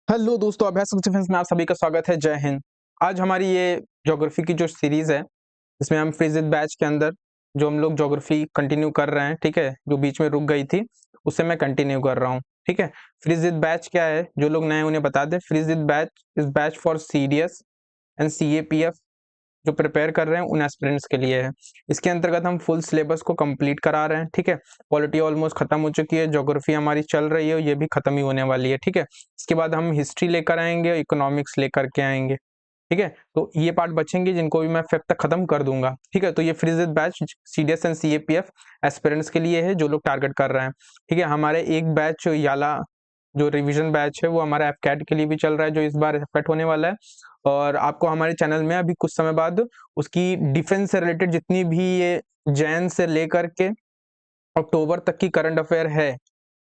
Hello दोस्तों, अभ्यास defence में आप सभी का स्वागत है। जय हिंद। आज हमारी ये ज्योग्राफी की जो सीरीज है, इसमें हम फ्रीजित बैच के अंदर जो हम लोग ज्योग्राफी कंटिन्यू कर रहे हैं, ठीक है। जो बीच में रुक गई थी उसे मैं कंटिन्यू कर रहा हूँ, ठीक है। फ्रीजित बैच क्या है, जो लोग नए उन्हें बता दें। फ्रीजित batch is batch for CDS and CAPF जो प्रिपेयर कर रहे हैं उन एस्पिरेंट्स के लिए है। इसके अंतर्गत हम फुल सिलेबस को कंप्लीट करा रहे हैं, ठीक है। पॉलिटी ऑलमोस्ट खत्म हो चुकी है, ज्योग्राफी हमारी चल रही है, ये भी खत्म ही होने वाली है, ठीक है। इसके बाद हम हिस्ट्री लेकर आएंगे, इकोनॉमिक्स लेकर के आएंगे, ठीक है। तो ये पार्ट बचेंगे जिनको भी मैं फेब तक खत्म कर दूंगा, ठीक है। तो ये फ्रीजित batch CDS and CAPF aspirants के लिए है जो लोग टारगेट कर रहे हैं, ठीक है। हमारे एक बैच याला जो रिवीजन बैच है वो हमारा एफकैट के लिए भी चल रहा है, जो इस बार एफकैट होने वाला है। और आपको हमारे चैनल में अभी कुछ समय बाद उसकी डिफेंस से रिलेटेड जितनी भी ये जैन से लेकर के अक्टूबर तक की करंट अफेयर है,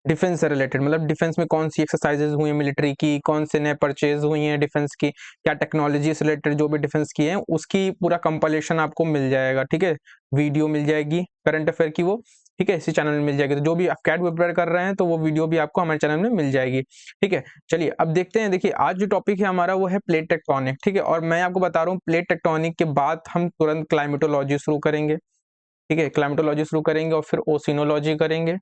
डिफेंस से रिलेटेड, मतलब डिफेंस में कौन सी एक्सरसाइजेज हुई हैं मिलिट्री की, कौन से नए परचेज हुई हैं डिफेंस की, क्या टेक्नोलॉजी से रिलेटेड जो भी डिफेंस की है, उसकी पूरा कंपाइलेशन आपको मिल जाएगा, ठीक है। वीडियो मिल जाएगी करंट अफेयर की वो, ठीक है, इसी चैनल में मिल जाएगी। तो जो भी आप कैट प्रिपेयर कर रहे हैं तो वो वीडियो भी आपको हमारे चैनल में मिल जाएगी, ठीक है। चलिए अब देखते हैं। देखिए आज जो टॉपिक है हमारा वो है प्लेट टेक्टोनिक, ठीक है। और मैं आपको बता रहा हूँ प्लेट टेक्टोनिक के बाद हम तुरंत क्लाइमेटोलॉजी शुरू करेंगे, ठीक है। क्लाइमेटोलॉजी शुरू करेंगे और फिर ओसिनोलॉजी करेंगे,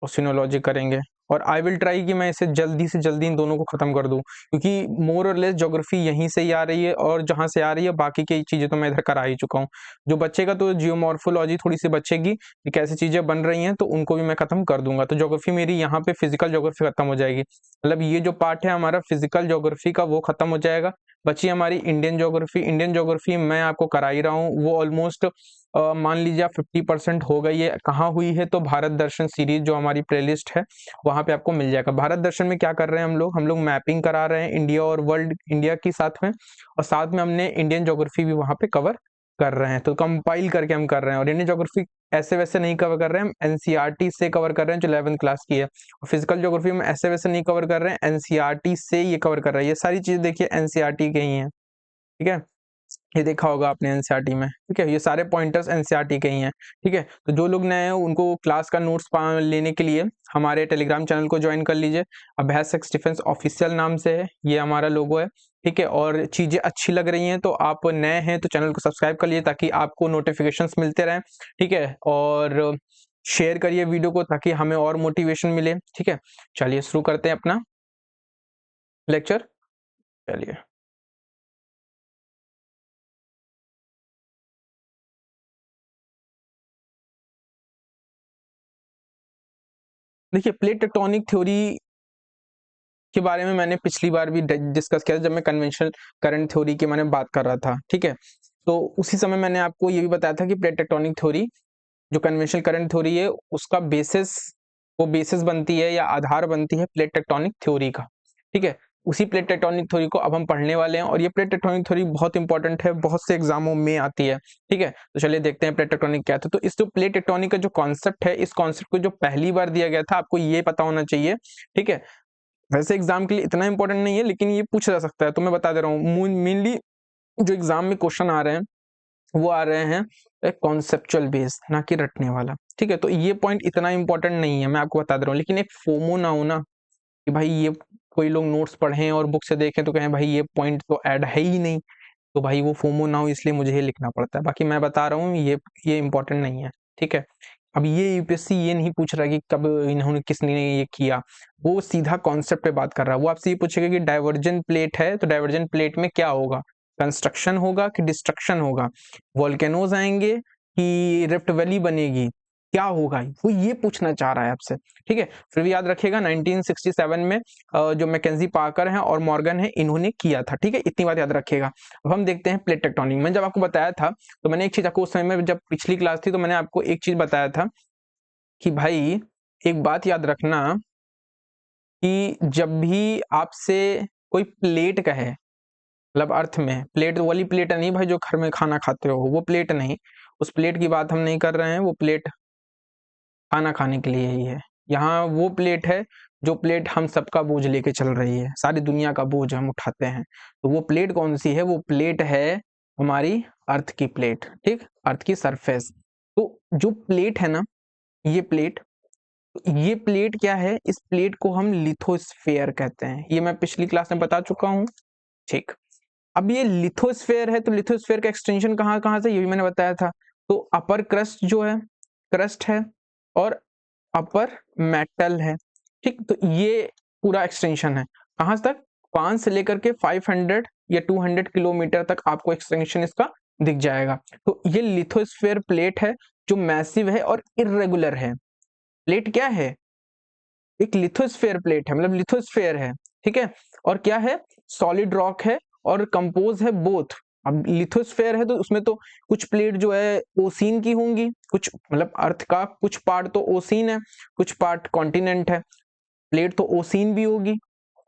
ओसिनोलॉजी करेंगे। और आई विल ट्राई कि मैं इसे जल्दी से जल्दी इन दोनों को खत्म कर दूं, क्योंकि मोर और लेस ज्योग्राफी यहीं से ही आ रही है और जहां से आ रही है बाकी की चीजें तो मैं इधर करा ही चुका हूं। जो बचेगा तो जियोमॉर्फोलॉजी थोड़ी सी बचेगी कि कैसी चीजें बन रही हैं, तो उनको भी मैं खत्म कर दूंगा। तो ज्योग्राफी मेरी यहाँ पे फिजिकल ज्योग्राफी खत्म हो जाएगी, मतलब ये जो पार्ट है हमारा फिजिकल ज्योग्राफी का वो खत्म हो जाएगा। बची हमारी इंडियन ज्योग्राफी। इंडियन ज्योग्राफी मैं आपको करा ही रहा हूँ, वो ऑलमोस्ट मान लीजिए आप 50% हो गई है। कहाँ हुई है, तो भारत दर्शन सीरीज जो हमारी प्लेलिस्ट है वहां पे आपको मिल जाएगा। भारत दर्शन में क्या कर रहे हैं हम लोग मैपिंग करा रहे हैं इंडिया और वर्ल्ड इंडिया की साथ में, और साथ में हमने इंडियन ज्योग्राफी भी वहां पे कवर कर रहे हैं। तो कंपाइल करके हम कर रहे हैं, और इंडियन ज्योग्राफी ऐसे वैसे नहीं कवर कर रहे हैं, हम एनसीईआरटी से कवर कर रहे हैं जो 11th क्लास की है। और फिजिकल ज्योग्राफी में ऐसे वैसे नहीं कवर कर रहे हैं, एनसीईआरटी से ये कवर कर रहा है। ये सारी चीज देखिए एनसीईआरटी के ही है, ठीक है। ये देखा होगा आपने एनसीईआरटी में, ठीक है। ये सारे पॉइंटर्स एनसीईआरटी के ही हैं, ठीक है। तो जो लोग नए हैं उनको क्लास का नोट्स लेने के लिए हमारे टेलीग्राम चैनल को ज्वाइन कर लीजिए। अभ्यास एक्स डिफेंस ऑफिशियल नाम से है, ये हमारा लोगो है, ठीक है। और चीजें अच्छी लग रही हैं तो आप नए हैं तो चैनल को सब्सक्राइब कर लीजिए ताकि आपको नोटिफिकेशंस मिलते रहें, ठीक है। और शेयर करिए वीडियो को ताकि हमें और मोटिवेशन मिले, ठीक है। चलिए शुरू करते हैं अपना लेक्चर। चलिए देखिए, प्लेट टेक्टोनिक थ्योरी के बारे में मैंने पिछली बार भी डिस्कस किया था, जब मैं कन्वेंशनल करंट थ्योरी के मैंने बात कर रहा था, ठीक है। तो उसी समय मैंने आपको ये भी बताया था कि प्लेट टेक्टोनिक थ्योरी जो कन्वेंशनल करंट थ्योरी है उसका बेसिस, वो बेसिस बनती है या आधार बनती है प्लेट टेक्टोनिक थ्योरी का, ठीक है। उसी प्लेट टेक्टोनिक थ्योरी को अब हम पढ़ने वाले हैं, और ये प्लेट टेक्टोनिक थ्योरी बहुत इंपॉर्टेंट है, बहुत से एग्जामों में आती है, ठीक है। तो चलिए देखते हैं प्लेट टेक्टोनिक क्या था। तो इस जो प्लेट टेक्टोनिक का जो कॉन्सेप्ट है, इस कॉन्सेप्ट को जो पहली बार दिया गया था आपको ये पता होना चाहिए, ठीक है। वैसे एग्जाम के लिए इतना इंपॉर्टेंट नहीं है लेकिन ये पूछा जा सकता है, तो मैं बता दे रहा हूँ। मेनली जो एग्जाम में क्वेश्चन आ रहे हैं वो आ रहे हैं एक कॉन्सेप्चुअल बेस, ना कि रटने वाला, ठीक है। तो ये पॉइंट इतना इंपॉर्टेंट नहीं है, मैं आपको बता दे रहा हूँ। लेकिन एक फोमो ना हो ना कि भाई ये कोई लोग नोट्स पढ़ें और बुक से देखें तो कहें भाई ये पॉइंट तो ऐड है ही नहीं, तो भाई वो फोमो ना हो इसलिए मुझे ये लिखना पड़ता है। बाकी मैं बता रहा हूँ ये इंपॉर्टेंट नहीं है, ठीक है। अब ये यूपीएससी ये नहीं पूछ रहा कि कब इन्होंने किसने ये किया, वो सीधा कॉन्सेप्ट पे बात कर रहा है। वो आपसे ये पूछेगा कि डाइवर्जेंट प्लेट है तो डाइवर्जेंट प्लेट में क्या होगा, कंस्ट्रक्शन होगा कि डिस्ट्रक्शन होगा, वोल्केनोज आएंगे कि रिफ्ट वैली बनेगी, क्या होगा, वो ये पूछना चाह रहा है आपसे, ठीक है। फिर भी याद रखिएगा 1967 में जो मैकेंजी पार्कर हैं और मॉर्गन है इन्होंने किया था, ठीक है। इतनी बात याद रखिएगा। अब हम देखते हैं प्लेट टेक्टोनिक। मैं जब आपको बताया था तो मैंने एक चीज आपको उस समय में जब पिछली क्लास थी तो मैंने आपको एक चीज बताया था कि भाई एक बात याद रखना कि जब भी आपसे कोई प्लेट कहे, मतलब अर्थ में प्लेट वाली प्लेट नहीं भाई जो घर में खाना खाते हो, वो प्लेट नहीं, उस प्लेट की बात हम नहीं कर रहे हैं। वो प्लेट खाना खाने के लिए ही है। यहाँ वो प्लेट है जो प्लेट हम सबका बोझ लेके चल रही है, सारी दुनिया का बोझ हम उठाते हैं। तो वो प्लेट कौन सी है, वो प्लेट है हमारी अर्थ की प्लेट, ठीक, अर्थ की सरफेस। तो जो प्लेट है ना, ये प्लेट तो ये प्लेट क्या है, इस प्लेट को हम लिथोस्फेयर कहते हैं, ये मैं पिछली क्लास में बता चुका हूँ। ठीक, अब ये लिथोस्फेयर है, तो लिथोस्फेयर का एक्सटेंशन कहाँ कहाँ से, ये भी मैंने बताया था। तो अपर क्रस्ट जो है, क्रस्ट है, और अपर मेटल है। ठीक, तो ये पूरा एक्सटेंशन है कहाँ तक, 5 से लेकर के 500 या 200 किलोमीटर तक आपको एक्सटेंशन इसका दिख जाएगा। तो ये लिथोस्फेयर प्लेट है जो मैसिव है और इर्रेगुलर है। प्लेट क्या है, एक लिथोस्फेयर प्लेट है, मतलब लिथोस्फेयर है, ठीक है। और क्या है, सॉलिड रॉक है और कंपोज है बोथ। अब लिथोस्फेयर है तो उसमें तो कुछ प्लेट जो है ओसीन की होंगी, कुछ मतलब अर्थ का कुछ पार्ट तो ओसीन है, कुछ पार्ट कॉन्टिनेंट है। प्लेट तो ओसीन भी होगी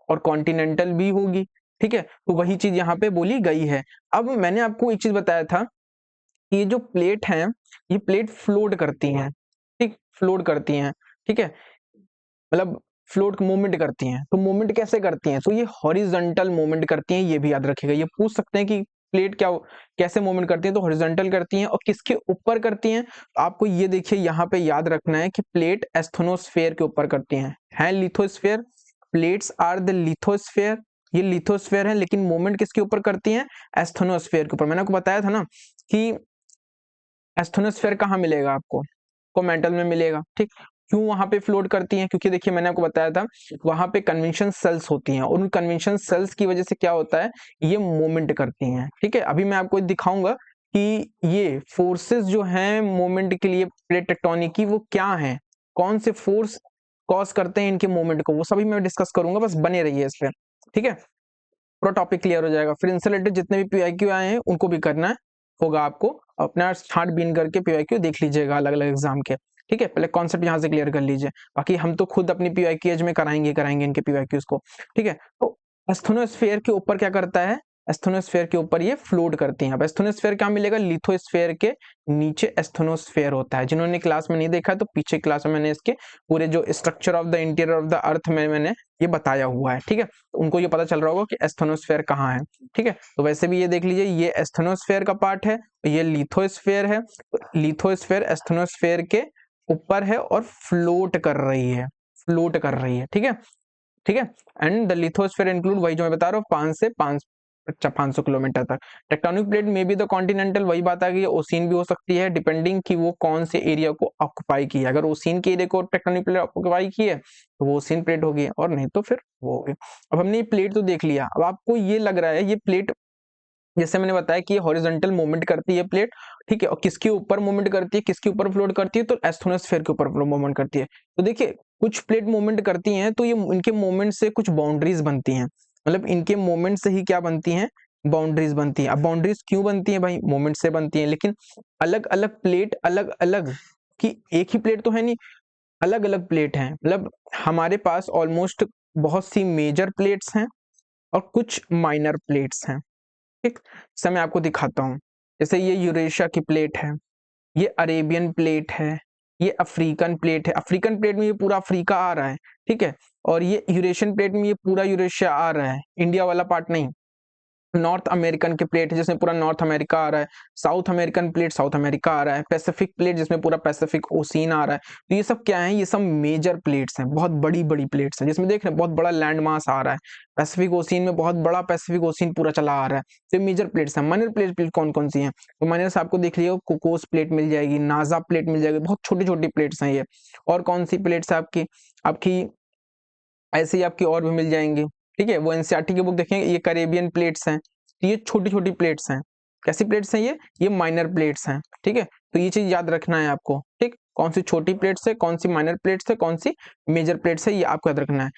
और कॉन्टिनेंटल भी होगी, ठीक है। तो वही चीज यहाँ पे बोली गई है। अब मैंने आपको एक चीज बताया था कि ये जो प्लेट है, ये प्लेट फ्लोट करती हैं, ठीक, फ्लोट करती हैं, ठीक है, मतलब फ्लोट मूवमेंट करती हैं। तो मूवमेंट कैसे करती हैं, तो ये हॉरिजॉन्टल मूवमेंट करती हैं, ये भी याद रखिएगा। ये पूछ सकते हैं कि प्लेट क्या कैसे मूवमेंट करती हैं, तो हॉरिजॉन्टल करती हैं। और किसके ऊपर करती हैं, तो आपको ये देखिए यहाँ पे याद रखना है कि प्लेट एस्थेनोस्फेयर के ऊपर करती हैं lithosphere, plates are the lithosphere, ये लिथोस्फेयर है, लेकिन मूवमेंट किसके ऊपर करती हैं, एस्थेनोस्फेयर के ऊपर। मैंने आपको बताया था ना कि एस्थेनोस्फेयर कहाँ मिलेगा आपको, को मेंटल में मिलेगा, ठीक। क्यों वहां पे फ्लोट करती हैं, क्योंकि देखिए मैंने आपको बताया था वहां पे कन्वेंशन सेल्स होती हैं, और उन कन्वेंशन सेल्स की वजह से क्या होता है, ये मूवमेंट करती हैं, ठीक है। अभी मैं आपको दिखाऊंगा कि ये फोर्सेस जो हैं मूवमेंट के लिए प्लेट टेक्टोनिक की, वो क्या हैं, कौन से फोर्स कॉज करते हैं इनके मूवमेंट को, वो सभी मैं डिस्कस करूंगा, बस बने रहिए इस पे, ठीक है। पूरा टॉपिक क्लियर हो जाएगा। फिर इनसे रिलेटेड जितने भी पीआईक्यू आए हैं उनको भी करना है होगा आपको, अपना छांटबीन करके पीआईक्यू देख लीजिएगा अलग अलग एग्जाम के, ठीक है। पहले कॉन्सेप्ट यहाँ से क्लियर कर लीजिए, बाकी हम तो खुद अपनी पीआईक्यूज में कराएंगे इनके पीआईक्यूज को, ठीक है। तो एस्थेनोस्फेयर के ऊपर क्या करता है, एस्थेनोस्फेयर के ऊपर ये फ्लोट करती हैं। अब एस्थेनोस्फेयर क्या मिलेगा, लिथोस्फेयर के नीचे एस्थेनोस्फेयर होता है। जिन्होंने क्लास में नहीं देखा तो पीछे क्लास में मैंने इसके पूरे जो structure of the interior of the earth में मैंने ये बताया हुआ है, ठीक है। तो उनको ये पता चल रहा होगा कि एस्थेनोस्फेयर कहाँ है, ठीक है। तो वैसे भी ये देख लीजिए, ये एस्थेनोस्फेयर का पार्ट है, ये लिथोस्फेयर है। लिथोस्फेयर एस्थेनोस्फेयर के ऊपर है और फ्लोट कर रही है, फ्लोट कर रही है, ठीक है, ठीक है। एंड द लिथोस्फेयर इंक्लूड, वही जो मैं बता रहा हूँ, 500 किलोमीटर तक। टेक्टोनिक प्लेट में भी द कॉन्टिनेंटल, वही बात आ गई, ओसीन भी हो सकती है, डिपेंडिंग कि वो कौन से एरिया को ऑक्युपाई किया। अगर ओसीन के एरिया को टेक्टोनिक प्लेट ऑक्युपाई की है तो वो ओसीन प्लेट होगी, और नहीं तो फिर वो होगी। अब हमने ये प्लेट तो देख लिया, अब आपको ये लग रहा है ये प्लेट, जैसे मैंने बताया कि ये हॉरिजॉन्टल मूवमेंट करती है प्लेट, ठीक है। और किसके ऊपर मूवमेंट करती है, किसके ऊपर फ्लोट करती है, तो एस्थेनोस्फेयर के ऊपर मूवमेंट करती है। तो देखिए कुछ प्लेट मूवमेंट करती हैं तो ये इनके मूवमेंट से कुछ बाउंड्रीज बनती हैं, मतलब इनके मूवमेंट से ही क्या बनती हैं, बाउंड्रीज बनती हैं। अब बाउंड्रीज क्यों बनती हैं भाई, मूवमेंट से बनती हैं, लेकिन अलग अलग प्लेट अलग अलग की, एक ही प्लेट तो है नहीं, अलग अलग प्लेट हैं। मतलब हमारे पास ऑलमोस्ट बहुत सी मेजर प्लेट्स हैं और कुछ माइनर प्लेट्स हैं, ठीक। जैसे मैं आपको दिखाता हूँ, जैसे ये यूरेशिया की प्लेट है, ये अरेबियन प्लेट है, ये अफ्रीकन प्लेट है। अफ्रीकन प्लेट में ये पूरा अफ्रीका आ रहा है, ठीक है। और ये यूरेशियन प्लेट में ये पूरा यूरेशिया आ रहा है, इंडिया वाला पार्ट नहीं। नॉर्थ अमेरिकन के प्लेट है जिसमें पूरा नॉर्थ अमेरिका आ रहा है, South American plate South America आ रहा है, पैसिफिक प्लेट जिसमें पूरा पैसिफिक ओशियन आ रहा है। तो ये सब क्या है, ये सब मेजर प्लेट्स हैं, बहुत बड़ी बड़ी प्लेट्स हैं, जिसमें देख रहे हैं बहुत बड़ा लैंड मास आ रहा है। पैसिफिक ओशियन में बहुत बड़ा पैसिफिक ओशियन पूरा चला आ रहा है। तो मेजर प्लेट्स हैं। माइनर प्लेट कौन कौन सी हैं, तो माइनर से आपको देख लिया, कोकोस प्लेट मिल जाएगी, नाजा प्लेट मिल जाएगी, बहुत छोटी छोटी प्लेट्स हैं ये। और कौन सी प्लेट्स है आपकी, आपकी ऐसे ही आपकी और भी मिल जाएंगी, ठीक है। वो एनसीईआरटी की बुक देखेंगे, ये कैरेबियन प्लेट्स हैं, तो ये छोटी छोटी प्लेट्स हैं। कैसी प्लेट्स हैं ये माइनर प्लेट्स हैं, ठीक है। तो ये चीज याद रखना है आपको, ठीक। कौन सी छोटी प्लेट्स है, कौन सी माइनर प्लेट्स है, कौन सी मेजर प्लेट्स है, ये आपको याद रखना है।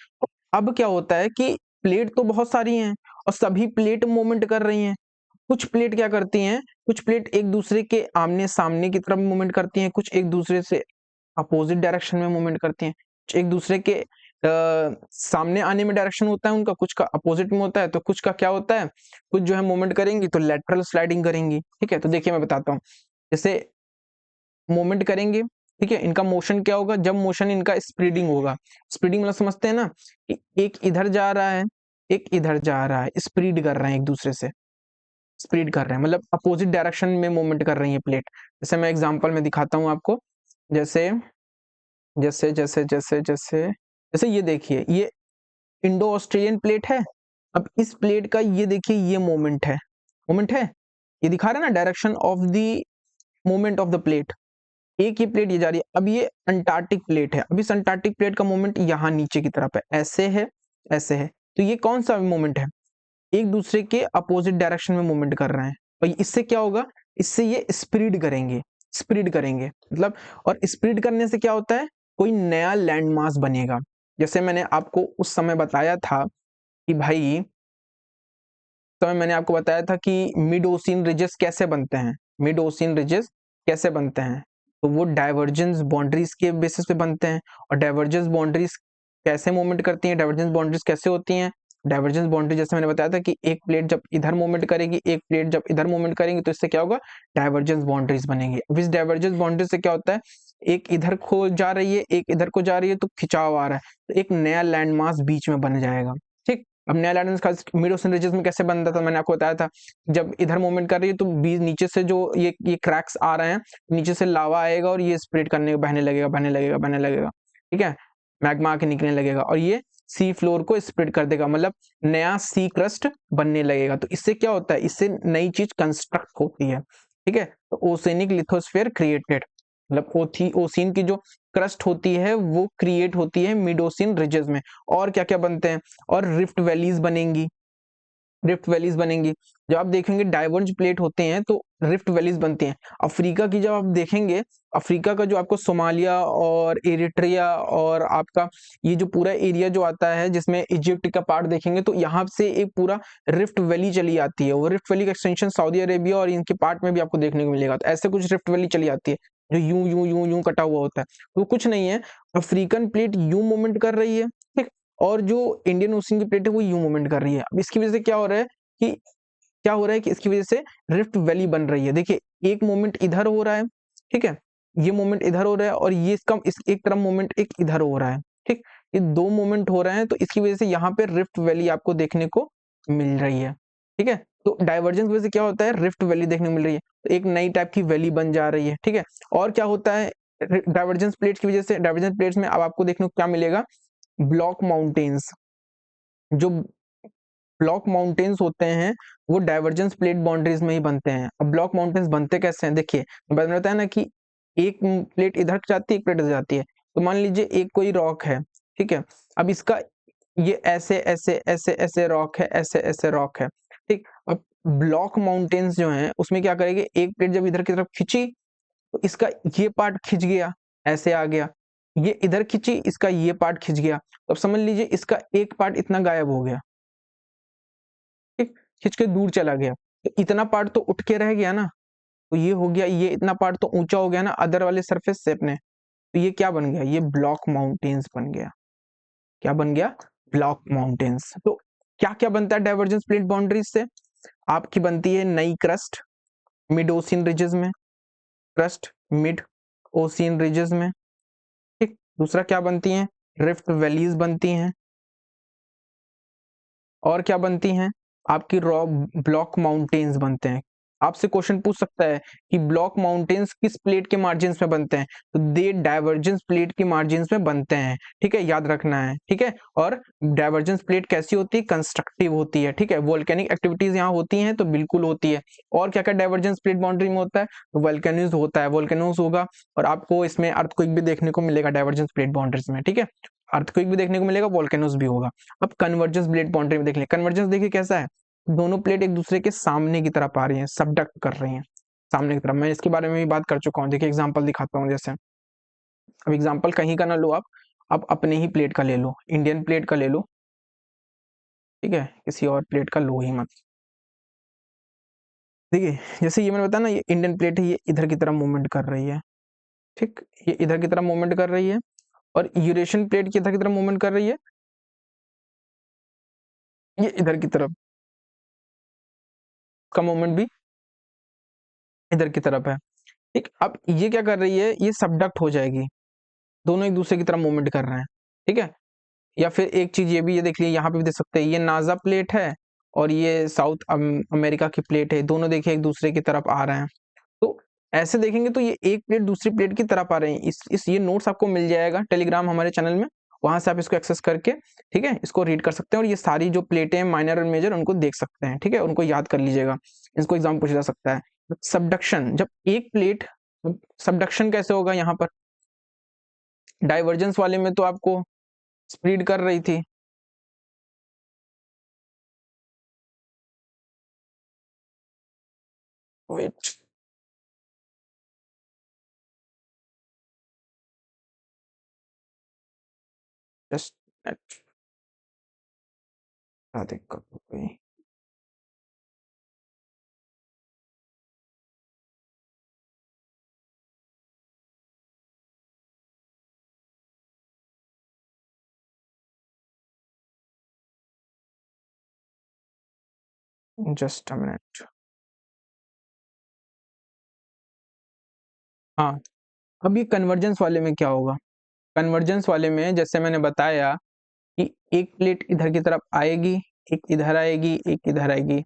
अब क्या होता है कि प्लेट तो बहुत सारी हैं और सभी प्लेट मूवमेंट कर रही हैं। कुछ प्लेट क्या करती हैं, कुछ प्लेट एक दूसरे के आमने सामने की तरफ मूवमेंट करती हैं, कुछ एक दूसरे से अपोजिट डायरेक्शन में मूवमेंट करती हैं, कुछ एक दूसरे के सामने आने में डायरेक्शन होता है उनका, कुछ का अपोजिट में होता है, तो कुछ का क्या होता है, कुछ जो है मूवमेंट करेंगी तो लेटरल स्लाइडिंग करेंगी, ठीक है। तो देखिए मैं बताता हूँ, जैसे मूवमेंट करेंगे, ठीक है, इनका मोशन क्या होगा, जब मोशन इनका स्प्रेडिंग होगा, स्प्रेडिंग मतलब समझते हैं ना, कि एक इधर जा रहा है, एक इधर जा रहा है, स्प्रीड कर रहे हैं एक दूसरे से, स्प्रीड कर रहे हैं मतलब अपोजिट डायरेक्शन में मूवमेंट कर रही है प्लेट। जैसे मैं एग्जांपल में दिखाता हूँ आपको, जैसे जैसे जैसे जैसे जैसे जैसे ये देखिए, ये इंडो ऑस्ट्रेलियन प्लेट है। अब इस प्लेट का ये देखिए, ये मोमेंट है, ये दिखा रहा है ना direction of the moment of the plate. एक ये प्लेट ये जा रही है। अब ये अंटार्कटिक प्लेट है, अब इस अंटार्कटिक प्लेट का मोमेंट यहाँ नीचे की तरफ है, ऐसे है, ऐसे है। तो ये कौन सा मोमेंट है? एक दूसरे के अपोजिट डायरेक्शन में मूवमेंट कर रहे हैं। और इससे क्या होगा, इससे ये स्प्रीड करेंगे, स्प्रीड करेंगे मतलब। और स्प्रीड करने से क्या होता है, कोई नया लैंड मास बनेगा। जैसे मैंने आपको उस समय बताया था कि भाई, समय मैंने आपको बताया था कि मिड ओशियन रिजेस कैसे बनते हैं, मिड ओशियन रिजेस कैसे बनते हैं। तो वो डाइवर्जेंस बाउंड्रीज के बेसिस पे बनते हैं। और डाइवर्जेंस बाउंड्रीज कैसे मूवमेंट करती हैं, डाइवर्जेंस बाउंड्रीज कैसे होती हैं? डाइवर्जेंस बाउंड्री जैसे मैंने बताया था कि एक प्लेट जब इधर मूवमेंट करेगी, एक प्लेट जब इधर मूवमेंट करेंगी, तो इससे क्या होगा, डाइवर्जेंस बाउंड्रीज बनेंगी। अब इस डाइवर्जेंस बाउंड्री से क्या होता है, एक इधर को जा रही है, एक इधर को जा रही है, तो खिंचाव आ रहा है, तो एक नया लैंड मास बीच में बन जाएगा। ठीक, अब नया land mass mid ocean region में कैसे बनता था, मैंने आपको बताया था। जब इधर मूवमेंट कर रही है तो बीच नीचे से जो ये क्रैक्स आ रहे हैं, नीचे से लावा आएगा और ये स्प्रेड करने बहने लगेगा, बहने लगेगा, बहने लगेगा। ठीक है, मैग्मा आके निकलने लगेगा और ये सी फ्लोर को स्प्रेड कर देगा, मतलब नया सी क्रस्ट बनने लगेगा। तो इससे क्या होता है, इससे नई चीज कंस्ट्रक्ट होती है। ठीक है, तो ओसेनिक लिथोस्फीयर क्रिएटेड, मतलब ओसिन की जो क्रस्ट होती है वो क्रिएट होती है मिड ओशियन रिजेस में। और क्या क्या बनते हैं, और रिफ्ट वैलीज बनेंगी, रिफ्ट वैलीज बनेंगी। जब आप देखेंगे डाइवर्ज प्लेट होते हैं तो रिफ्ट वैलीज बनती हैं। अफ्रीका की जब आप देखेंगे, अफ्रीका का जो आपको सोमालिया और एरिट्रिया और आपका ये जो पूरा एरिया जो आता है जिसमें इजिप्ट का पार्ट देखेंगे, तो यहाँ से एक पूरा रिफ्ट वैली चली आती है। वो रिफ्ट वैली का एक्सटेंशन सऊदी अरेबिया और इनके पार्ट में भी आपको देखने को मिलेगा। तो ऐसे कुछ रिफ्ट वैली चली आती है जो यूं यूं यूं यूं कटा हुआ होता है। तो कुछ नहीं है, अफ्रीकन प्लेट यूं मूवमेंट कर रही है, ठीक, और जो इंडियन ओशन की प्लेट है वो यूं मूवमेंट कर रही है। अब इसकी वजह से क्या हो रहा है कि इसकी वजह से रिफ्ट वैली बन रही है। देखिए, एक मोमेंट इधर हो रहा है, ठीक है, ये मोमेंट इधर हो रहा है, और ये इसका एक तरफ मोमेंट एक इधर हो रहा है। ठीक, ये दो मोमेंट हो रहे हैं, तो इसकी वजह से यहाँ पे रिफ्ट वैली आपको देखने को मिल रही है। ठीक है, तो डाइवर्जेंस की वजह से क्या होता है, रिफ्ट वैली देखने को मिल रही है, तो एक नई टाइप की वैली बन जा रही है। ठीक है, और क्या होता है डाइवर्जेंस प्लेट्स की वजह से, डाइवर्जेंस प्लेट्स में अब आपको देखने को क्या मिलेगा, ब्लॉक माउंटेन्स। जो ब्लॉक माउंटेन्स होते हैं वो डाइवर्जेंस प्लेट बाउंड्रीज में ही बनते हैं। अब ब्लॉक माउंटेन्स बनते कैसे हैं, देखिए मैंने बताया ना कि एक प्लेट इधर जाती है, एक प्लेट इधर जाती है। तो मान लीजिए एक कोई रॉक है, ठीक है, अब इसका ये ऐसे ऐसे ऐसे ऐसे रॉक है, ऐसे ऐसे रॉक है। ठीक, अब ब्लॉक माउंटेन्स जो हैं उसमें क्या करेंगे, एक प्लेट जब इधर की तरफ खींची तो इसका ये पार्ट खिंच गया, ऐसे आ गया, ये इधर खींची, इसका ये पार्ट खिंच गया। तो अब समझ लीजिए इसका एक पार्ट इतना गायब हो गया, ठीक, खींच के दूर चला गया, तो इतना पार्ट तो उठ के रह गया ना, तो ये हो गया, ये इतना पार्ट तो ऊंचा हो गया ना अदर वाले सरफेस से अपने। तो ये क्या बन गया, ये ब्लॉक माउंटेन्स बन गया। क्या बन गया, ब्लॉक माउंटेन्स। तो क्या क्या बनता है डाइवर्जेंस प्लेट बाउंड्रीज से, आपकी बनती है नई क्रस्ट मिड ओशियन रिजेस में, क्रस्ट मिड ओशियन रिजेस में। ठीक, दूसरा क्या बनती है, रिफ्ट वैलीज बनती हैं। और क्या बनती हैं, आपकी रॉ ब्लॉक माउंटेन्स बनते हैं। आपसे क्वेश्चन पूछ सकता है कि ब्लॉक माउंटेन्स किस प्लेट के मार्जिन्स में बनते हैं, तो दे डाइवर्जेंस प्लेट के मार्जिन्स में बनते हैं। ठीक है, याद रखना है। ठीक है, और डाइवर्जेंस प्लेट कैसी होती है, कंस्ट्रक्टिव होती है। ठीक है, वोल्केनिक एक्टिविटीज यहाँ होती हैं तो बिल्कुल होती है। और क्या क्या डाइवर्जेंस प्लेट बाउंड्री में होता है, तो वोल्केनोज होता है, वोल्केनोज होगा, और आपको इसमें अर्थक्वेक भी देखने को मिलेगा डाइवर्जेंस प्लेट बाउंड्रीज में। ठीक है, अर्थक्वेक भी देखने को मिलेगा, वोल्केनोज भी होगा। अब कन्वर्जेंस प्लेट बाउंड्री में देख लें, कन्वर्जेंस देखिए कैसा है, दोनों प्लेट एक दूसरे के सामने की तरफ आ रही हैं, सबडक्ट कर रही हैं सामने की तरफ। मैं इसके बारे में भी बात कर चुका हूँ, देखिए एग्जांपल दिखाता हूँ। जैसे अब एग्जांपल कहीं का ना लो आप अपने ही प्लेट का ले लो, इंडियन प्लेट का ले लो, ठीक है, किसी और प्लेट का लो ही मत। देखिए जैसे ये मैंने बताया ना, ये इंडियन प्लेट है, ये इधर की तरफ मूवमेंट कर रही है, ठीक, ये इधर की तरफ मूवमेंट कर रही है, और यूरेशियन प्लेट की इधर की तरफ मूवमेंट कर रही है, ये इधर की तरफ का मूवमेंट भी इधर की तरफ है। ठीक, अब ये क्या कर रही है, ये सबडक्ट हो जाएगी, दोनों एक दूसरे की तरफ मूवमेंट कर रहे हैं। ठीक है, या फिर एक चीज ये भी, ये देख लीजिए यहाँ पे भी देख सकते हैं, ये नाजा प्लेट है और ये साउथ अमेरिका की प्लेट है, दोनों देखिए एक दूसरे की तरफ आ रहे हैं। तो ऐसे देखेंगे तो ये एक प्लेट दूसरी प्लेट की तरफ आ रहे हैं। इस ये नोट्स आपको मिल जाएगा टेलीग्राम हमारे चैनल में, वहां से आप इसको एक्सेस करके, ठीक है, इसको रीड कर सकते हैं और ये सारी जो प्लेटें माइनर और मेजर उनको देख सकते हैं, ठीक है, उनको याद कर लीजिएगा, इसको एग्जाम पूछा जा सकता है। सबडक्शन, जब एक प्लेट, सबडक्शन कैसे होगा यहाँ पर, डाइवर्जेंस वाले में तो आपको स्प्लिट कर रही थी, वेट जस्ट क्या दिक्कत हो गई, जस्ट अ मिनट। हाँ, अब ये कन्वर्जेंस वाले में क्या होगा, कन्वर्जेंस वाले में जैसे मैंने बताया कि एक प्लेट इधर की तरफ आएगी, एक इधर आएगी, एक इधर आएगी,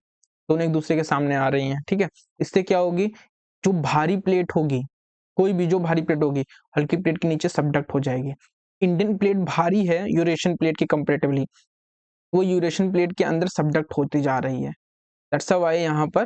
दोनों एक दूसरे के सामने आ रही हैं, ठीक है। इससे क्या होगी, जो भारी प्लेट होगी, कोई भी जो भारी प्लेट होगी, हल्की प्लेट के नीचे सबडक्ट हो जाएगी। इंडियन प्लेट भारी है यूरेशियन प्लेट की कंपेरेटिवली, वो यूरेशियन प्लेट के अंदर सबडक्ट होती जा रही है। दैट्स व्हाई यहाँ पर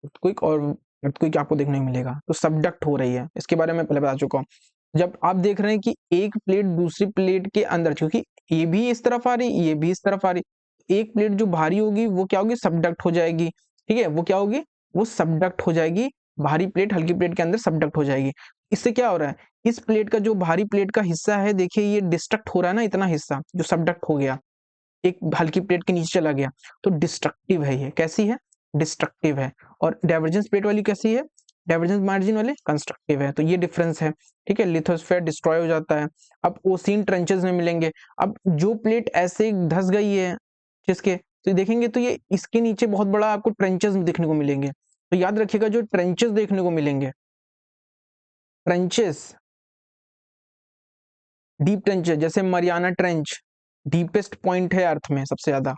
क्विक और क्विक आपको देखने को मिलेगा, तो सबडक्ट हो रही है, इसके बारे में पहले बता चुका हूँ। जब आप देख रहे हैं कि एक प्लेट दूसरी प्लेट के अंदर, क्योंकि ये भी इस तरफ आ रही, ये भी इस तरफ आ रही, एक प्लेट जो भारी होगी वो क्या होगी, सबडक्ट हो जाएगी, ठीक है, वो क्या होगी, वो सबडक्ट हो जाएगी, भारी प्लेट हल्की प्लेट के अंदर सबडक्ट हो जाएगी। इससे क्या हो रहा है, इस प्लेट का जो भारी प्लेट का हिस्सा है, देखिए ये डिस्ट्रक्ट हो रहा है ना, इतना हिस्सा जो सबडक्ट हो गया, एक हल्की प्लेट के नीचे चला गया, तो डिस्ट्रक्टिव है, ये कैसी है, डिस्ट्रक्टिव है। और डाइवर्जेंस प्लेट वाली कैसी है, डाइवर्जेंस मार्जिन वाले कंस्ट्रक्टिव है, तो ये डिफरेंस है, ठीक है। लिथोस्फीयर डिस्ट्रॉय हो जाता है। अब ओसीन ट्रेंचेस में मिलेंगे, अब जो प्लेट ऐसे धस गई है जिसके, तो देखेंगे तो ये इसके नीचे बहुत बड़ा आपको ट्रेंचेस देखने को मिलेंगे, तो याद रखिएगा जो ट्रेंचेस देखने को मिलेंगे, ट्रेंचेस, डीप ट्रेंच, जैसे मरियाना ट्रेंच डीपेस्ट पॉइंट है अर्थ में सबसे ज्यादा,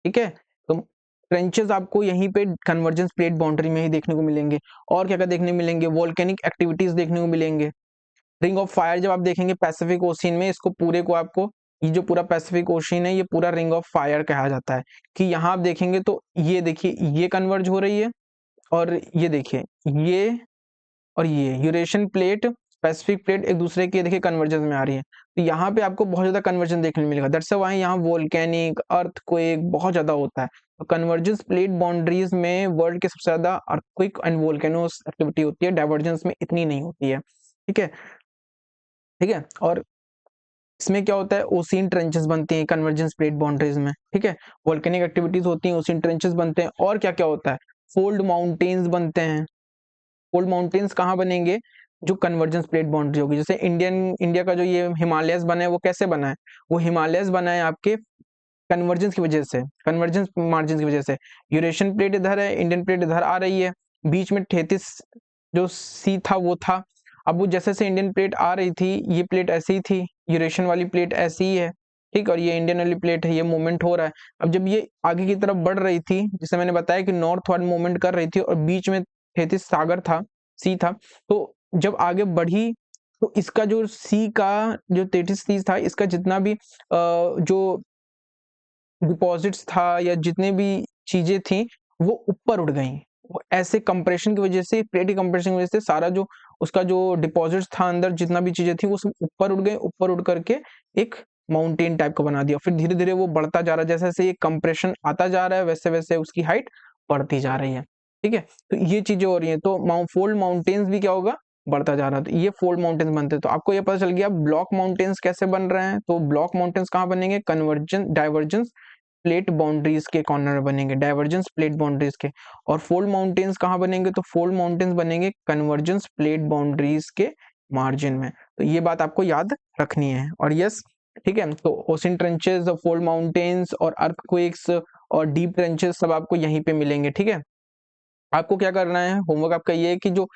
ठीक है, तो ट्रेंचेस आपको यहीं पे कन्वर्जेंस प्लेट बाउंड्री में ही देखने को मिलेंगे। और क्या क्या देखने मिलेंगे, वोल्केनिक एक्टिविटीज देखने को मिलेंगे। रिंग ऑफ फायर जब आप देखेंगे पैसिफिक ओशियन में, इसको पूरे को आपको, ये जो पूरा पैसिफिक ओशियन है ये पूरा रिंग ऑफ फायर कहा जाता है, कि यहाँ आप देखेंगे तो ये देखिए ये कन्वर्ज हो रही है, और ये देखिए ये, और ये यूरेशियन प्लेट पैसिफिक प्लेट एक दूसरे के देखिए कन्वर्जन में आ रही है, तो यहाँ पे आपको बहुत ज्यादा कन्वर्जन देखने को मिलेगा। दैट्स व्हाई यहाँ वोल्केनिक अर्थक्वेक बहुत ज्यादा होता है। तो कन्वर्जेंस प्लेट बाउंड्रीज में वर्ल्ड के सबसे ज्यादा अर्थक्वेक एंड वोल्केनोस एक्टिविटी होती है, डाइवर्जेंस में इतनी नहीं होती है, ठीक है, ठीक है। और इसमें क्या होता है, ओसिन ट्रेंचेस बनती हैं कन्वर्जेंस प्लेट बाउंड्रीज में, ठीक है, वोल्केनिक एक्टिविटीज होती हैं, ओसिन ट्रेंचेस बनते हैं। और क्या क्या होता है, फोल्ड माउंटेन्स बनते हैं। फोल्ड माउंटेन्स कहाँ बनेंगे, जो कन्वर्जेंस प्लेट बाउंड्री होगी, जैसे इंडिया का जो ये हिमालयस बना है वो कैसे बना है, वो हिमालयस बना है आपके कन्वर्जेंस की वजह से, कन्वर्जेंस मार्जिन की वजह से। यूरेशियन प्लेट इधर है, इंडियन प्लेट इधर आ रही है, बीच में 33 जो सी था वो था। अब वो जैसे से इंडियन प्लेट आ रही थी, ये प्लेट ऐसी ही थी, यूरेशियन वाली प्लेट ऐसी ही है, ठीक, और ये इंडियन वाली प्लेट है, ये मूवमेंट हो रहा है। अब जब ये आगे की तरफ बढ़ रही थी, जैसे मैंने बताया कि नॉर्थवर्ड मूवमेंट कर रही थी, और बीच में 33 सागर था, सी था, तो जब आगे बढ़ी तो इसका जो सी का जो 33 सी था, इसका जितना भी जो डिपॉजिट्स था या जितने भी चीजें थी वो ऊपर उड़ गई। वो ऐसे कंप्रेशन की वजह से, प्लेट की कंप्रेशन की वजह से सारा जो उसका जो डिपॉजिट्स था अंदर, जितना भी चीजें थी वो सब ऊपर उड़ गए, ऊपर उड़ करके एक माउंटेन टाइप का बना दिया। फिर धीरे धीरे वो बढ़ता जा रहा है, जैसे जैसे ये कंप्रेशन आता जा रहा है वैसे वैसे उसकी हाइट बढ़ती जा रही है, ठीक है। तो ये चीजें हो रही है, तो फोल्ड माउंटेन्स भी क्या होगा, बढ़ता जा रहा है, तो ये फोल्ड माउंटेन्स बनते हैं। तो आपको ये पता चल गया ब्लॉक माउंटेन्स कैसे बन रहे हैं। तो ब्लॉक माउंटेन्स कहाँ बनेंगे, कन्वर्जेंस डाइवर्जेंस प्लेट बाउंड्रीज के कॉर्नर बनेंगे, डाइवर्जेंस प्लेट बाउंड्रीज के। और फोल्ड माउंटेन्स कहाँ बनेंगे, तो फोल्ड माउंटेन्स बनेंगे कन्वर्जेंस प्लेट बाउंड्रीज के मार्जिन में। तो ये बात आपको याद रखनी है। और यस, ठीक है, तो ओशन ट्रेंचेस, फोल्ड माउंटेन्स और अर्थक्वेक्स और डीप ट्रेंचेस सब आपको यहीं पे मिलेंगे, ठीक है। आपको क्या करना है, होमवर्क आपका ये है कि जो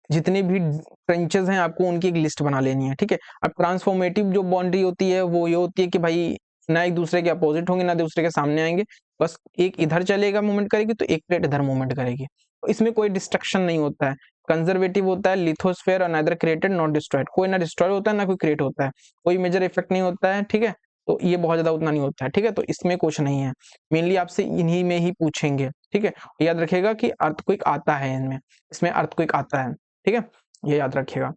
जितने भी ट्रेंचेस हैं आपको उनकी एक लिस्ट बना लेनी है, ठीक है। अब ट्रांसफॉर्मेटिव जो बाउंड्री होती है वो ये होती है कि भाई ना एक दूसरे के अपोजिट होंगे ना दूसरे के सामने आएंगे, बस एक इधर चलेगा मूवमेंट करेगी तो एक प्लेट इधर मूवमेंट करेगी, तो इसमें कोई डिस्ट्रक्शन नहीं होता है। कंजर्वेटिव होता है, लिथोस्फेयर और नाइदर क्रिएटेड नॉट डिस्ट्रॉयड, कोई ना डिस्ट्रॉय होता है ना कोई क्रिएट होता है, कोई मेजर इफेक्ट नहीं होता है, ठीक है। तो ये बहुत ज्यादा उतना नहीं होता है, ठीक है। तो इसमें कुछ नहीं है, मेनली आपसे इन्हीं में ही पूछेंगे, ठीक है। याद रखिएगा कि अर्थक्वेक आता है इनमें, इसमें अर्थक्वेक आता है, ठीक है, ये याद रखिएगा।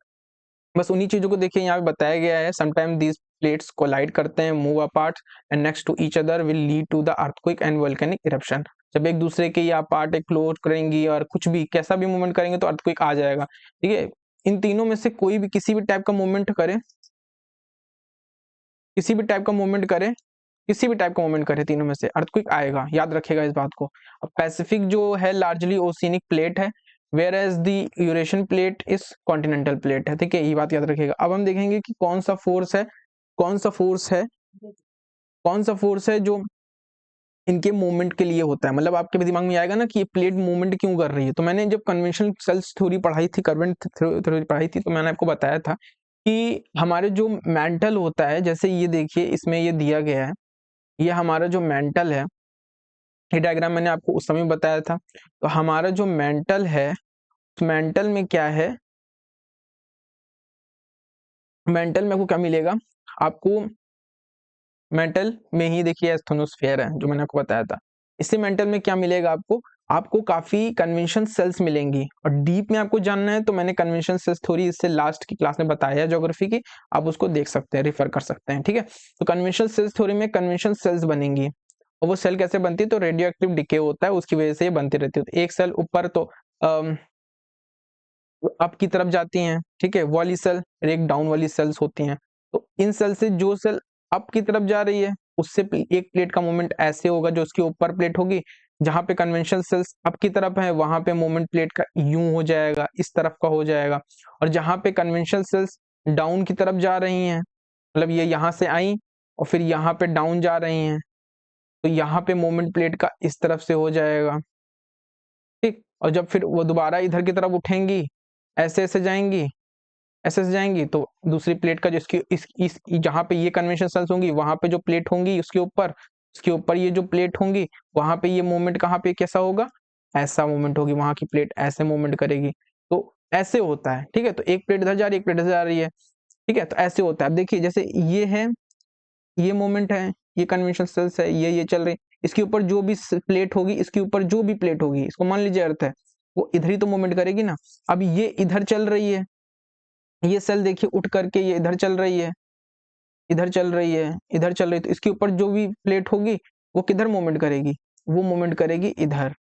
बस उन्हीं चीजों को देखिए यहाँ पे बताया गया है, समटाइम दीज प्लेट्स कोलाइड करते हैं, move apart and next to each other will lead to the earthquake and volcanic eruption. जब एक दूसरे के ये अपार्ट एक क्लोज करेंगी और कुछ भी कैसा भी मूवमेंट करेंगे तो अर्थक्वेक आ जाएगा, ठीक है। इन तीनों में से कोई भी किसी भी टाइप का मूवमेंट करे, किसी भी टाइप का मूवमेंट करे, किसी भी टाइप का मूवमेंट करे, तीनों में से अर्थक्वेक आएगा, याद रखिएगा इस बात को। अब पैसिफिक जो है लार्जली ओशियनिक प्लेट है, whereas the Eurasian plate is continental plate है, ठीक है, ये बात याद रखिएगा। अब हम देखेंगे कि कौन सा फोर्स है, कौन सा फोर्स है, कौन सा फोर्स है जो इनके मूवमेंट के लिए होता है। मतलब आपके दिमाग में आएगा ना कि ये प्लेट मूवमेंट क्यों कर रही है। तो मैंने जब कन्वेंशनल सेल्स थ्योरी पढ़ाई थी, कर्वेंट थ्योरी पढ़ाई थी, तो मैंने आपको बताया था कि हमारे जो मेंटल होता है, जैसे ये देखिए इसमें ये दिया गया है, ये हमारा जो मेंटल है, ये डायग्राम मैंने आपको उस समय बताया था। तो हमारा जो मेंटल है, उस मेंटल में क्या है, मेंटल में आपको क्या मिलेगा, आपको मेंटल में ही देखिए एस्थेनोस्फेयर है जो मैंने आपको बताया था। इससे मेंटल में क्या मिलेगा आपको, आपको काफी कन्वेंशन सेल्स मिलेंगी। और डीप में आपको जानना है तो मैंने कन्वेंशन सेल्स थ्योरी इससे लास्ट की क्लास में बताया है ज्योग्राफी की, आप उसको देख सकते हैं, रेफर कर सकते हैं, ठीक है। तो कन्वेंशन सेल्स थ्योरी में कन्वेंशन सेल्स बनेंगी, और वो सेल कैसे बनती है, तो रेडियो एक्टिव डिके होता है उसकी वजह से ये बनती रहती है। तो एक सेल ऊपर तो अप की तरफ जाती हैं, ठीक है, वाली सेल, एक डाउन वाली सेल्स होती हैं। तो इन सेल से जो सेल अप की तरफ जा रही है उससे एक प्लेट का मूवमेंट ऐसे होगा, जो उसकी ऊपर प्लेट होगी, जहां पे कन्वेंशनल सेल्स अप की तरफ है वहां पे मूवमेंट प्लेट का यूं हो जाएगा, इस तरफ का हो जाएगा। और जहां पे कन्वेंशनल सेल्स डाउन की तरफ जा रही हैं, मतलब ये यहाँ से आई और फिर यहाँ पे डाउन जा रही हैं, तो यहाँ पे मूवमेंट प्लेट का इस तरफ से हो जाएगा, ठीक। और जब फिर वो दोबारा इधर की तरफ उठेंगी, ऐसे ऐसे जाएंगी, ऐसे ऐसे जाएंगी, तो दूसरी प्लेट का जिसकी इस जहाँ पे ये कन्वेंशन सेल्स होंगी वहां पे जो प्लेट होंगी उसके ऊपर ये जो प्लेट होंगी, वहां पे ये मूवमेंट कहाँ पे कैसा होगा, ऐसा मूवमेंट होगी, वहां की प्लेट ऐसे मूवमेंट करेगी। तो ऐसे होता है, ठीक है। तो एक प्लेट इधर जा रही है, एक प्लेट इधर जा रही है, ठीक है। तो ऐसे होता है। अब देखिए जैसे ये है, ये मोमेंट है, ये कन्वेंशन सेल्स है, ये चल रही, इसके ऊपर जो भी प्लेट होगी, इसके ऊपर जो भी प्लेट होगी, इसको मान लीजिए अर्थ है, वो इधर ही तो मूवमेंट करेगी ना। अब ये इधर चल रही है, ये सेल देखिए उठ करके ये इधर चल रही है, इधर चल रही है, इधर चल रही है, तो इसके ऊपर जो भी प्लेट होगी वो किधर मूवमेंट करेगी, वो मूवमेंट करेगी इधर।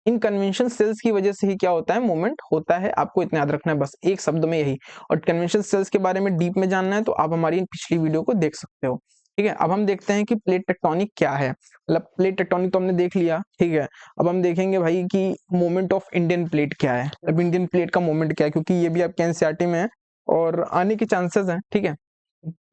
इन कन्वेंशन सेल्स की वजह से ही क्या होता है, मूवमेंट होता है। आपको इतना याद रखना है बस एक शब्द में यही। और कन्वेंशन सेल्स के बारे में डीप में जानना है तो आप हमारी पिछली वीडियो को देख सकते हो, ठीक है। अब हम देखते हैं कि प्लेट टेक्टोनिक क्या है। मतलब प्लेट टेक्टोनिक तो हमने देख लिया, ठीक है। अब हम देखेंगे भाई कि मूवमेंट ऑफ इंडियन प्लेट क्या है। अब इंडियन प्लेट का मूवमेंट क्या है, क्योंकि ये भी आपके एनसीईआरटी में है और आने के चांसेस हैं, ठीक है।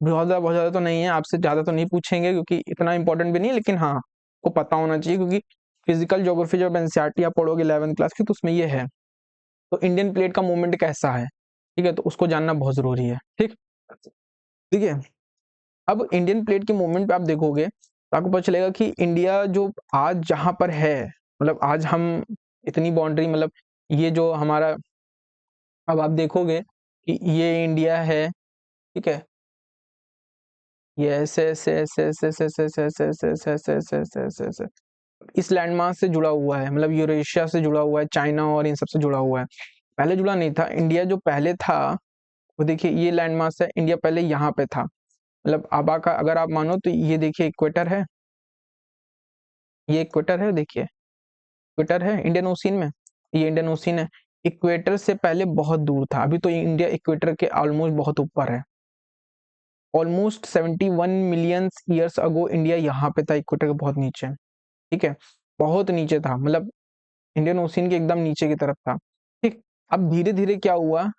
बहुत ज्यादा तो नहीं है, आपसे ज्यादा तो नहीं पूछेंगे क्योंकि इतना इंपॉर्टेंट भी नहीं, लेकिन हाँ को पता होना चाहिए, क्योंकि फिजिकल ज्योग्राफी जब एनसीईआरटी आप पढ़ोगे 11th क्लास की तो उसमें ये है। तो इंडियन प्लेट का मूवमेंट कैसा है, ठीक है, तो उसको जानना बहुत जरूरी है, ठीक, ठीक है। अब इंडियन प्लेट के मूवमेंट पे आप देखोगे तो आपको पता चलेगा कि इंडिया जो आज जहां पर है, मतलब आज हम इतनी बाउंड्री, मतलब ये जो हमारा, अब आप देखोगे कि ये इंडिया है, ठीक है, ये ऐसे ऐसे ऐसे ऐसे ऐसे ऐसे ऐसे ऐसे ऐसे ऐसे ऐसे ऐसे ऐसे ऐसे ऐसे इस लैंडमार्क से जुड़ा हुआ है, मतलब यूरेशिया से जुड़ा हुआ है, चाइना और इन सब से जुड़ा हुआ है। पहले जुड़ा नहीं था। इंडिया जो पहले था वो देखिए ये लैंडमार्क है, इंडिया पहले यहाँ पे था। मतलब आबा का अगर आप मानो तो ये देखिए इक्वेटर है, ये इक्वेटर है, देखिए इक्वेटर है इंडियन ओशियन में, ये इंडियन ओशियन है। इक्वेटर से पहले बहुत दूर था, अभी तो इंडिया इक्वेटर के ऑलमोस्ट बहुत ऊपर है। ऑलमोस्ट 71 मिलियन ईयर्स अगो इंडिया यहाँ पे था, इक्वेटर के बहुत नीचे, ठीक है, बहुत नीचे था, मतलब इंडियन ओशियन के एकदम नीचे की तरफ था, ठीक। अब धीरे धीरे क्या हुआ,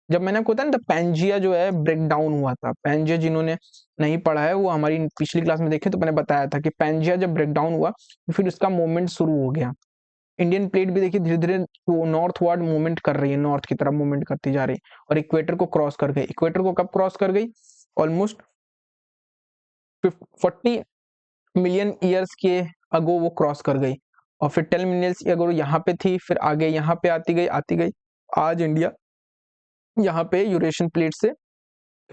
जब मैंने आपको बताया ना पैंजिया जो है ब्रेक डाउन हुआ था। पैंजिया जिन्होंने नहीं पढ़ा है वो हमारी पिछली क्लास में देखे तो मैंने बताया था कि पैंजिया जब ब्रेक डाउन हुआ तो फिर उसका मूवमेंट शुरू हो गया। इंडियन प्लेट भी देखिए धीरे धीरे वो नॉर्थ वर्ड मूवमेंट कर रही है, नॉर्थ की तरफ मूवमेंट करती जा रही है और इक्वेटर को क्रॉस कर गई। इक्वेटर को कब क्रॉस कर गई, ऑलमोस्ट 40 मिलियन ईयर्स के अगो वो क्रॉस कर गई। और फिर 10 मिलियंस अगर यहाँ पे थी, फिर आगे यहाँ पे आती गई, आज इंडिया यहाँ पे यूरेशियन प्लेट से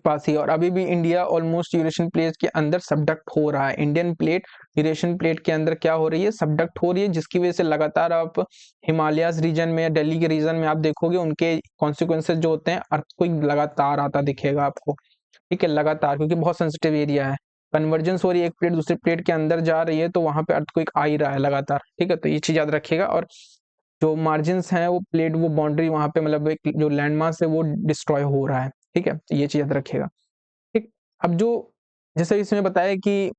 पास ही, और अभी भी इंडिया ऑलमोस्ट यूरेशियन प्लेट के अंदर सबडक्ट हो रहा है। इंडियन प्लेट यूरेशियन प्लेट के अंदर क्या हो रही है, सबडक्ट हो रही है, जिसकी वजह से लगातार आप हिमालयस रीजन में, दिल्ली के रीजन में आप देखोगे उनके कॉन्सिक्वेंसेज जो होते हैं, अर्थक्वेक लगातार आता दिखेगा आपको, ठीक है, लगातार, क्योंकि बहुत सेंसिटिव एरिया है, कन्वर्जेंस हो रही है, एक प्लेट दूसरी प्लेट के अंदर जा रही है, तो वहां पे अर्थक्वेक आ ही रहा है लगातार, ठीक है। तो ये चीज याद रखिएगा। और जो मार्जिन्स हैं वो प्लेट, वो बाउंड्री वहां पे, मतलब एक जो लैंडमास है वो डिस्ट्रॉय हो रहा है, ठीक है, तो ये चीज याद रखिएगा, ठीक। अब जो जैसे इसमें बताया कि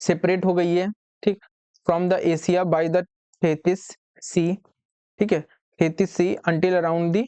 सेपरेट हो गई है, ठीक, from the Asia by the Tethys Sea, ठीक है, Tethys Sea until around the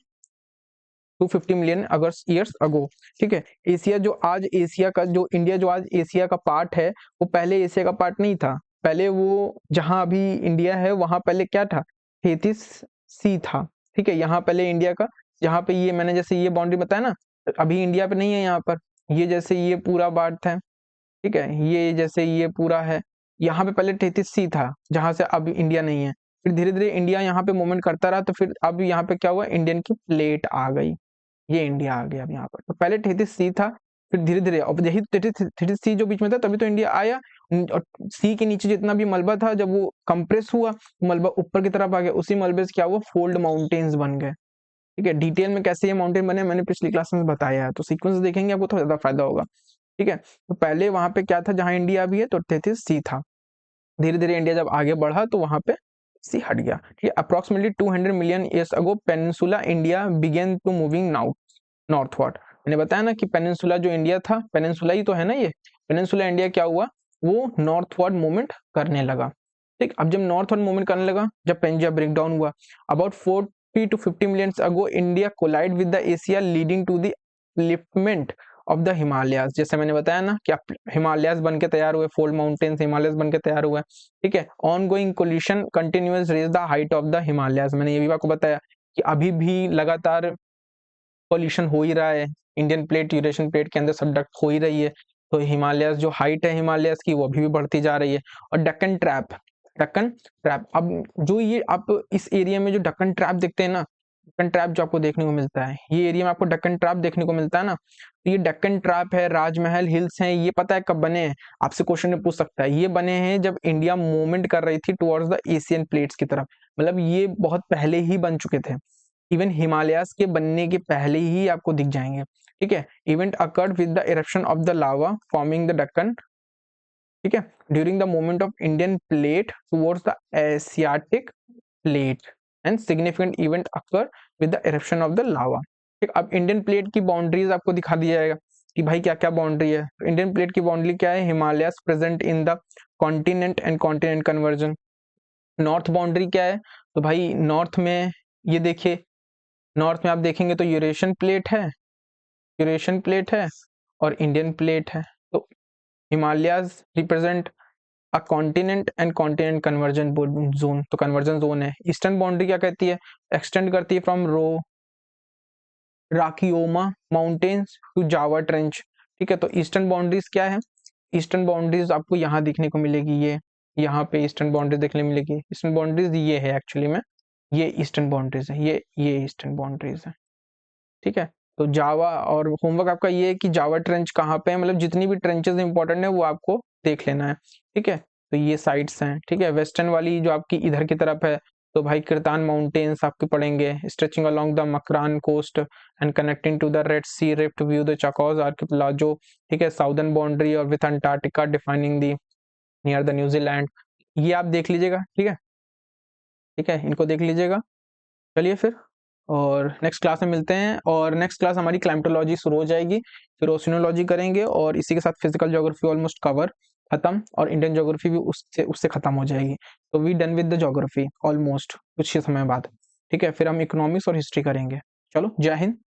250 million years ago, ठीक है। एशिया जो आज एशिया का, जो इंडिया जो आज एशिया का पार्ट है, वो पहले एशिया का पार्ट नहीं था। पहले वो जहां अभी इंडिया है वहां पहले क्या था, थेथिस सी था, ठीक है। यहाँ पहले इंडिया का, यहाँ पे ये मैंने जैसे ये बाउंड्री बताया ना, अभी इंडिया पे नहीं है यहाँ पर, ये जैसे ये पूरा पार्ट है, ठीक है, ये जैसे ये पूरा है, यहाँ पे पहले 33 सी था, जहां से अब इंडिया नहीं है। फिर धीरे धीरे इंडिया यहाँ पे मूवमेंट करता रहा, तो फिर अब यहाँ पे क्या हुआ, इंडियन की प्लेट आ गई, ये इंडिया आ गया अब यहाँ पर। तो पहले 33 सी था, फिर धीरे धीरे, अब यही 33 सी जो बीच में था, तभी तो इंडिया आया। और सी के नीचे जितना भी मलबा था, जब वो कंप्रेस हुआ, मलबा ऊपर की तरफ आ गया, उसी मलबे से क्या हुआ, फोल्ड माउंटेन्स बन गए, ठीक है। डिटेल में कैसे ये माउंटेन बने मैंने पिछली क्लास में बताया है, तो सीक्वेंस देखेंगे आपको थोड़ा ज्यादा फायदा होगा, ठीक है। तो पहले वहां पे क्या था, जहां इंडिया भी है, तो 33 सी था। धीरे धीरे इंडिया जब आगे बढ़ा तो वहां पे सी हट गया, ठीक है। Approximately 200 million years ago peninsula India began to moving northward. मैंने बताया ना कि पेनिनसुला जो इंडिया था, पेनिनसुला ही तो है ना ये, पेनिनसुला इंडिया क्या हुआ, वो नॉर्थवर्ड मूवमेंट करने लगा, ठीक। अब जब नॉर्थवर्ड मूवमेंट करने लगा, जब पेंजिया ब्रेक डाउन हुआ, about 40 to 50 million ago India collide with the Asia leading to the upliftment of the Himalayas. जैसे मैंने बताया ना कि हिमालयाज बन के तैयार हुए, फोल्ड माउंटेन्स हिमालयाज बन के तैयार हुए, ठीक है। Ongoing collision continuous raise the height of the Himalayas, मैंने ये भी आपको बताया कि अभी भी लगातार कोलिशन हो ही रहा है, इंडियन प्लेट यूरेशियन प्लेट के अंदर सबडक्ट हो ही रही है, तो हिमालयाज जो हाइट है हिमालयाज की, वो अभी भी बढ़ती जा रही है। और डक्कन ट्रैप, अब जो ये आप इस एरिया में जो डक्कन ट्रैप देखते हैं ना, डक्कन ट्रैप जो आपको देखने को मिलता है, ये एरिया में आपको डक्कन ट्रैप देखने को मिलता है ना, तो ये डक्कन ट्रैप है, राजमहल हिल्स हैं, ये पता है कब बने हैं, आपसे क्वेश्चन में पूछ सकता है। ये बने हैं जब इंडिया मूवमेंट कर रही थी टुवर्ड्स द एशियन प्लेट्स की तरफ, मतलब ये बहुत पहले ही बन चुके थे, इवन हिमालयास के बनने के पहले ही आपको दिख जाएंगे, ठीक है। Event occurred with the eruption of the lava forming the Deccan, ठीक है, during the movement of Indian plate towards the Asiatic plate and significant event occur with the eruption of the lava, ठीक। अब इंडियन प्लेट की boundaries आपको दिखा दिया जाएगा कि भाई क्या क्या बाउंड्री है। तो इंडियन प्लेट की बाउंड्री क्या है, Himalayas present in the continent and continent conversion. North boundary क्या है, तो भाई नॉर्थ में ये देखिए, नॉर्थ में आप देखेंगे तो यूरेशियन प्लेट है और इंडियन प्लेट है। तो Himalayas represent a continent and continent convergence zone, तो कन्वर्जन जोन है। ईस्टर्न बाउंड्री क्या कहती है, एक्सटेंड करती है फ्रॉम राकियोमा माउंटेन्स टू जावा ट्रेंच, ठीक है। तो ईस्टर्न बाउंड्रीज क्या है, ईस्टर्न बाउंड्रीज आपको यहाँ दिखने को मिलेगी, ये यहाँ पे ईस्टर्न बाउंड्री देखने मिलेगी। ईस्टर्न बाउंड्रीज ये है एक्चुअली में, ये ईस्टर्न बाउंड्रीज है, ये ईस्टर्न बाउंड्रीज है, ठीक है। तो जावा, और होमवर्क आपका ये है कि जावा ट्रेंच कहाँ पे है, मतलब जितनी भी ट्रेंचेस इंपॉर्टेंट है वो आपको देख लेना है, ठीक है। तो ये साइट्स हैं, ठीक है। वेस्टर्न वाली जो आपकी इधर की तरफ है, तो भाई किरतान माउंटेन्स आपके पड़ेंगे, stretching along the Makran coast and connecting to the Red Sea rift via the Chagos archipelago, ठीक है। साउदर्न बाउंड्री और with Antarctica defining the near the New Zealand, ये आप देख लीजिएगा, ठीक है, ठीक है, इनको देख लीजिएगा। चलिए फिर, और नेक्स्ट क्लास में मिलते हैं, और नेक्स्ट क्लास हमारी क्लाइमेटोलॉजी शुरू हो जाएगी, फिर ओशिनोलॉजी करेंगे, और इसी के साथ फिजिकल ज्योग्राफी ऑलमोस्ट कवर खत्म, और इंडियन ज्योग्राफी भी उससे उससे खत्म हो जाएगी। तो we done with the geography almost कुछ ही समय बाद, ठीक है। फिर हम इकोनॉमिक्स और हिस्ट्री करेंगे। चलो, जय हिंद।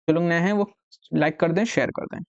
जो लोग नए हैं वो लाइक कर दें, शेयर कर दें।